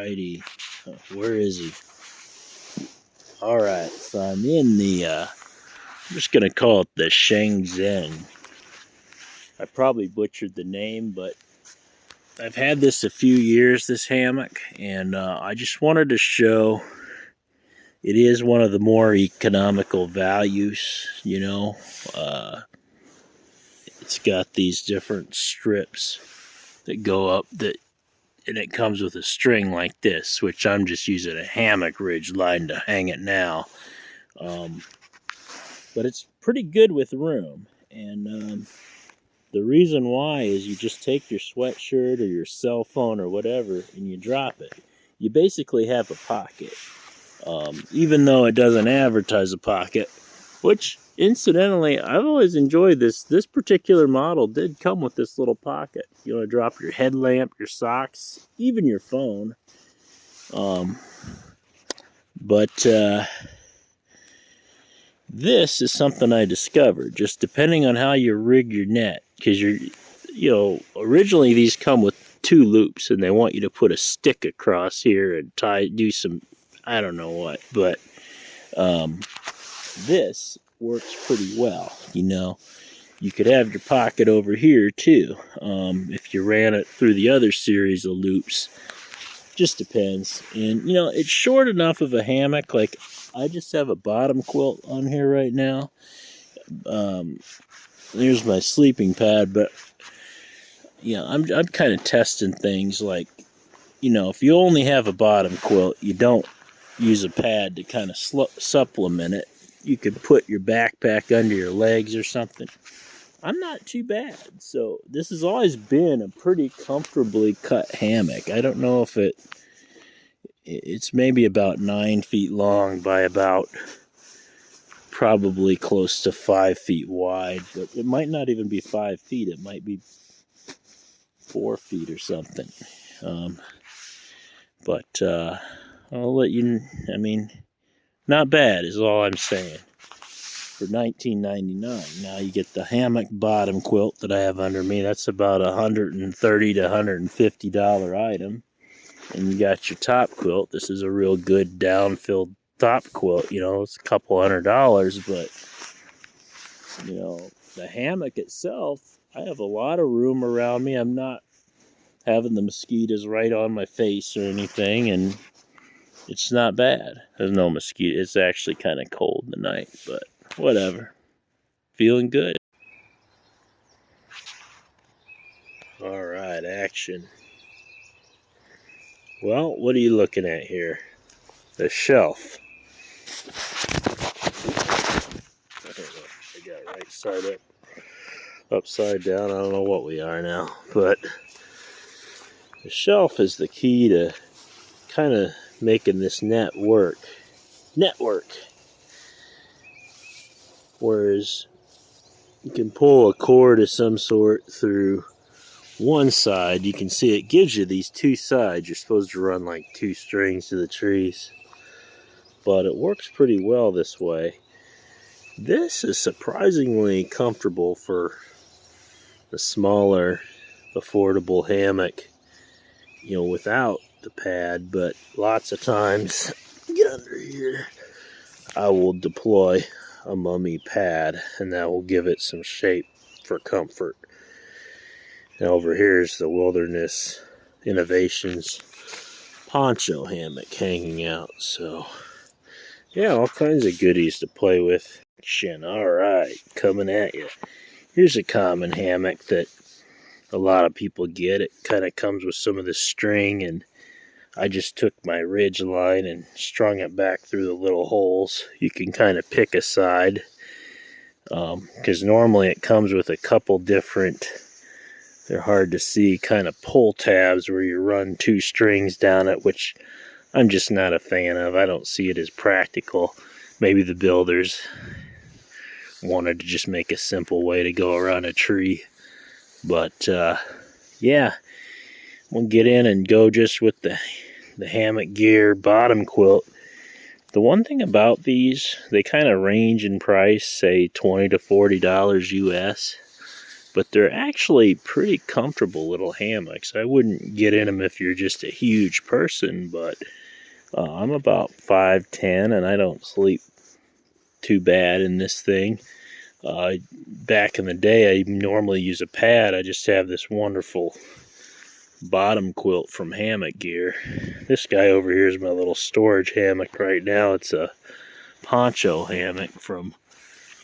righty. Where is he? Alright, so I'm in the, I'm just going to call it the Shenzhen. I probably butchered the name, but I've had this a few years, this hammock, and I just wanted to show it is one of the more economical values, you know. It's got these different strips that go up, and it comes with a string like this, which I'm just using a hammock ridge line to hang it now. But it's pretty good with room, and the reason why is you just take your sweatshirt or your cell phone or whatever and you drop it. You basically have a pocket, even though it doesn't advertise a pocket, which incidentally I've always enjoyed. This particular model did come with this little pocket. You want to drop your headlamp, your socks, even your phone. This is something I discovered, just depending on how you rig your net, because originally these come with 2 loops, and they want you to put a stick across here and do some, I don't know what, but this works pretty well. You could have your pocket over here too, if you ran it through the other series of loops. Just depends. And it's short enough of a hammock. Like, I just have a bottom quilt on here right now. There's my sleeping pad, but I'm kind of testing things. Like, if you only have a bottom quilt, you don't use a pad to kind of supplement it. You could put your backpack under your legs or something. I'm not too bad. So this has always been a pretty comfortably cut hammock. I don't know if it's maybe about 9 feet long by about probably close to 5 feet wide, but it might not even be 5 feet. It might be 4 feet or something. But I'll let you, not bad is all I'm saying. For $19.99. Now you get the hammock bottom quilt that I have under me. That's about $130 to $150 item. And you got your top quilt. This is a real good down-filled top quilt. It's a couple $100, but the hammock itself, I have a lot of room around me. I'm not having the mosquitoes right on my face or anything, and it's not bad. There's no mosquito. It's actually kind of cold tonight, but whatever. Feeling good. Alright, action. Well, what are you looking at here? The shelf. I don't know. I got right side up, upside down. I don't know what we are now, but the shelf is the key to kind of making this net work. Whereas you can pull a cord of some sort through one side, you can see it gives you these 2 sides. You're supposed to run like 2 strings to the trees, but it works pretty well this way. This is surprisingly comfortable for the smaller, affordable hammock, without the pad. But lots of times, get under here, I will deploy a mummy pad, and that will give it some shape for comfort. And over here is the Wilderness Innovations poncho hammock hanging out. So yeah, all kinds of goodies to play with. Alright, coming at you. Here's a common hammock that a lot of people get. It kind of comes with some of the string, and I just took my ridge line and strung it back through the little holes. You can kind of pick a side, because normally it comes with a couple different, they're hard to see, kind of pull tabs where you run 2 strings down it, which I'm just not a fan of. I don't see it as practical. Maybe the builders wanted to just make a simple way to go around a tree. But yeah, we'll get in and go just with the hammock gear bottom quilt. The one thing about these, they kind of range in price, say $20 to $40 US. but they're actually pretty comfortable little hammocks. I wouldn't get in them if you're just a huge person, but I'm about 5'10", and I don't sleep too bad in this thing. Back in the day, I normally use a pad. I just have this wonderful bottom quilt from Hammock Gear. This guy over here is my little storage hammock right now. It's a poncho hammock from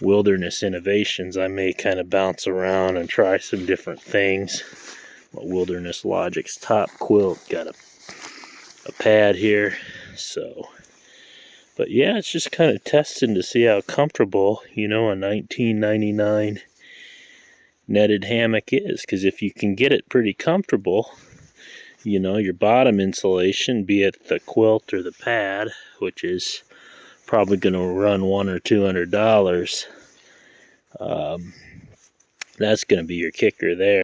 Wilderness Innovations. I may kind of bounce around and try some different things. Wilderness Logic's top quilt got a pad here, so. But yeah, it's just kind of testing to see how comfortable, you know, a $19.99 netted hammock is. Because if you can get it pretty comfortable, you know, your bottom insulation, be it the quilt or the pad, which is probably going to run $100 or $200, that's going to be your kicker there.